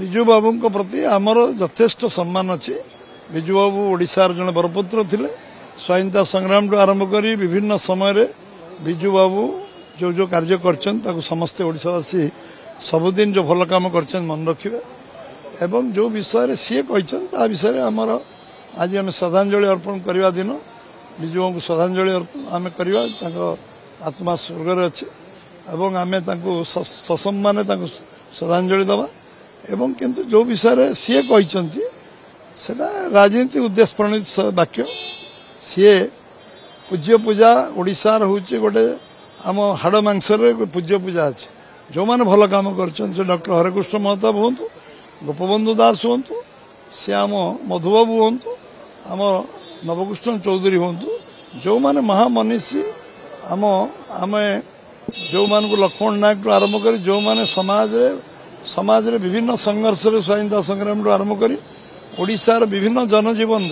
विजु बाबू प्रति आमर यथेष्ट सम्मान अच्छी। विजु बाबू ओडिशार जड़े बरपुत्र थिले। स्वाधीनता संग्राम आरंभ कर विभिन्न समय विजु बाबू जो जो कार्य कर समस्ते ओडिशावासी सबुदिन जो भल काम कर मन रखिए एवं जो विषय सी कही विषय आमर आज आम श्रद्धांजलि अर्पण करने दिन विजु बाबू श्रद्धांजलि आम करवा आत्मा स्वर्ग अच्छे एवं आम ससम्मान श्रद्धांजलि दवा एवं किंतु जो विषय सी कहते सेटा राजनीति उद्देश्य प्रणीत वाक्य सी पूज्य पूजा ओडिशार होचे गोटे आम हाड़ मांसर पूज्य पूजा अच्छे जो मैंने भल काम कर डॉक्टर हरेकृष्ण महताब हूँ गोपबंधु दास हूँ सी आम मधुबाबू हूँ आम नवकृष्ण चौधरी हूँ जो मैंने महामनीषी आम आम जो मान लक्ष्मण नायक टू आरंभ कर जो मैंने समाज रे विभिन्न संघर्ष स्वाधीनता संग्राम आरंभ कर ओडिशार विभिन्न जनजीवन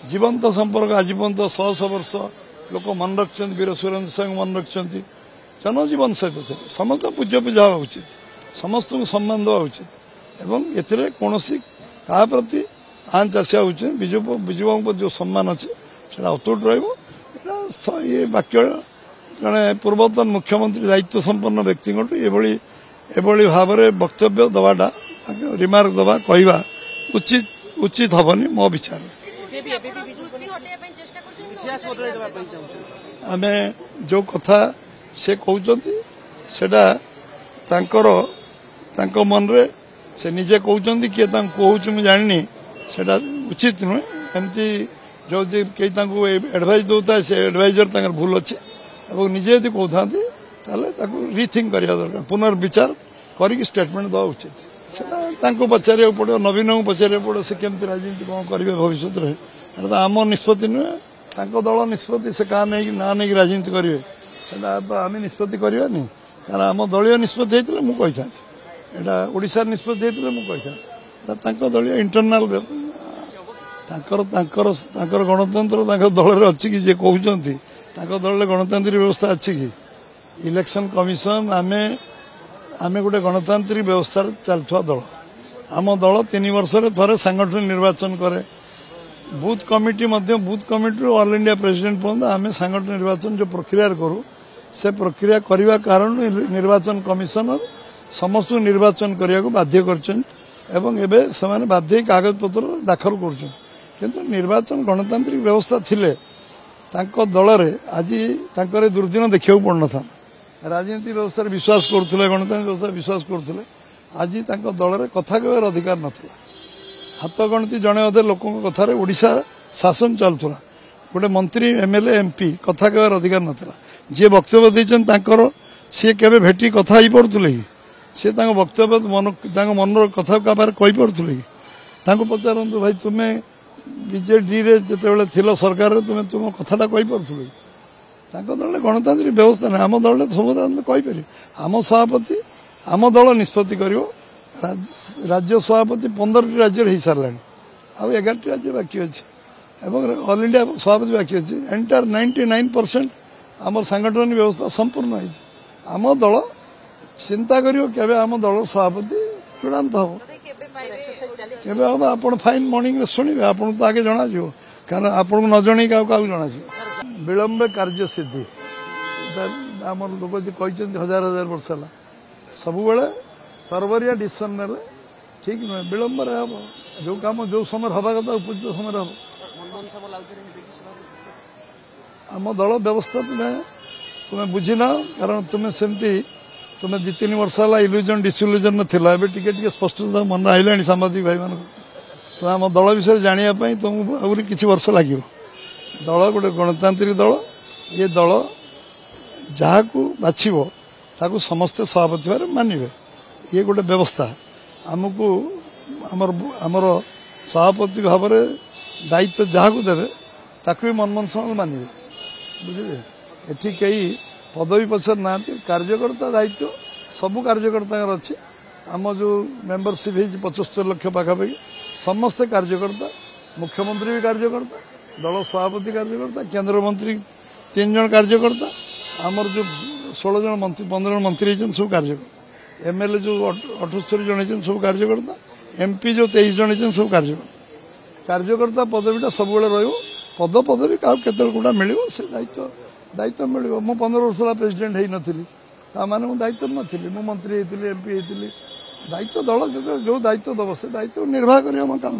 जीवंत संपर्क आजीवंत शह शह वर्ष लोक मन रखिंट वीर सुरेंद्र सिंह मन रखिंट जनजीवन सहित थे समस्त पूज्य पूजा हवा उचित समस्त को सम्मान देवा उचित एवं एथिरे कौनसी क्या प्रति आंच आसा उचित विजुबाबू जो सम्मान अच्छे से अतुट रही वाक्य जड़े पूर्वतन मुख्यमंत्री दायित्व संपन्न व्यक्ति एभली भाव में वक्तव्य दवाटा रिमार्क दवा कहवा उचित उचित हेनी मो विचार आम जो कथा से कहते मन रे से निजे कहते किए कहूँ जानी से उचित नुहे एमती जो कई एडवाइस दौता है से एडवाइजर भूल अच्छे और निजे यदि कहते रिथिंक करवा दरकार पुनर्विचार करके स्टेटमेंट दवा उचित से पचार पड़ो नवीन को पचार पड़ो से केमती राजनीति कौन करेंगे भविष्य में आम निष्पत्ति नुहे दल निष्पत्ति से क्या नहीं ना नहीं राजनीति करेंगे आम निष्पत्ति करवानी कारण आम दलीय निष्पत्ति होता मुझे यहाँ ओडिशा निष्पत्ति होता दलीय इंटरनाल गणतंत्र दल अच्छी कि जे कहते दल गणतांत्रिक व्यवस्था अच्छी कि इलेक्शन कमिशन आम गोटे गणतांत्रिक व्यवस्था चलुवा दल आम दल 3 वर्ष थे सांगठनिक निर्वाचन करे booth committee all India president पर्यंत आम सांगठनिक निर्वाचन जो प्रक्रिया करूँ से प्रक्रिया करने कारण निर्वाचन कमिशनर समस्त निर्वाचन करने को बाध्य कर बाध्य कागज पत्र दाखल कर निर्वाचन गणतांत्रिक व्यवस्था थिले दल आज दुर्दिन देखा पड़ना था राजनीति व्यवस्था विश्वास करुले गणतांत्रिक व्यवस्था विश्वास करुले आज दल में कथा कहर अधिकार नाला हाथ गणती जड़े अधे लोक कथार ओडिशा शासन चलुला गोटे मंत्री एमएलए एमपी कथा कहर अधिकार नाला जी वक्तव्य देते सी के भेटी कथा ही पड़ुले कि सी वक्तव्य मन कथा कही पड़ुले कि पचारतु भाई तुम्हें बीजेडी जिते थिल सरकार तुम कथाटा कही पड़ुले दल गणतांत्रिक व्यवस्था ना आम दल सब कहीपर आम सभापति आम दल निष्पत्ति कर राज्य सभापति 15 राज्य हो सारे आउ 11 राज्य बाकी अच्छे ऑल इंडिया सभापति बाकी अच्छे एंटायर 99% आम सांगठनिक व्यवस्था संपूर्ण हो आम दल चिंता कर आम दल सभापति चूड़ांत हम केवे हम आप फाइन मॉर्निंग शुणे आपको तो आगे जना कारण आपको न जन क्या जना विलंब कार्य सिद्धि आम लोक जी कहते 1000 वर्ष है सब तरबरिया डिसीजन ने ठीक नुहे विलंब हम जो कम जो समय हवा कथा उपयुक्त समय हम आम दल व्यवस्था तुम्हें बुझीन कारण तुम्हें सेमती तुम्हें 2-3 वर्ष है इल्यूजन डिसइल्यूजन थिला टे स्पष्टता मन आईला सांबादिक भाई मान तुम आम दल विषय जानापी तुमको आहरी किसी वर्ष लगे दल गोटे गणतांत्रिक दल ये दल जहाँ को बाछव ताकू समस्ते सभापति भाव मानवे ये गोटे व्यवस्था आमको आमर सभापति भाव में दायित्व जहाँ को देवे ताकू भी मन समझ मानवे बुझे एटी कई पदवी पचर ना कार्यकर्ता दायित्व सबू कार्यकर्ता अच्छे आम जो मेंबरशिप है 75 लाख पाखापाखि समस्ते कार्यकर्ता मुख्यमंत्री भी कार्यकर्ता दल सभापति कार्यकर्ता केंद्र मंत्री 3 जन कार्यकर्ता आमर जो 16 जन मंत्री 15 जन मंत्री सब कार्यकर्ता एमएलए जो 78 जन सब कार्यकर्ता एमपी जो 23 जन हैं सब कार्यकर्ता पदवीटा सब रही पदवी क्या केतटा मिल से दायित्व मिल मु 15 वर्ष है प्रेसिडेंट हो नी दायित्व नी मु मंत्री होती एमपी होती दायित्व दल जो दायित्व दब से दायित्व निर्वाह कर काम।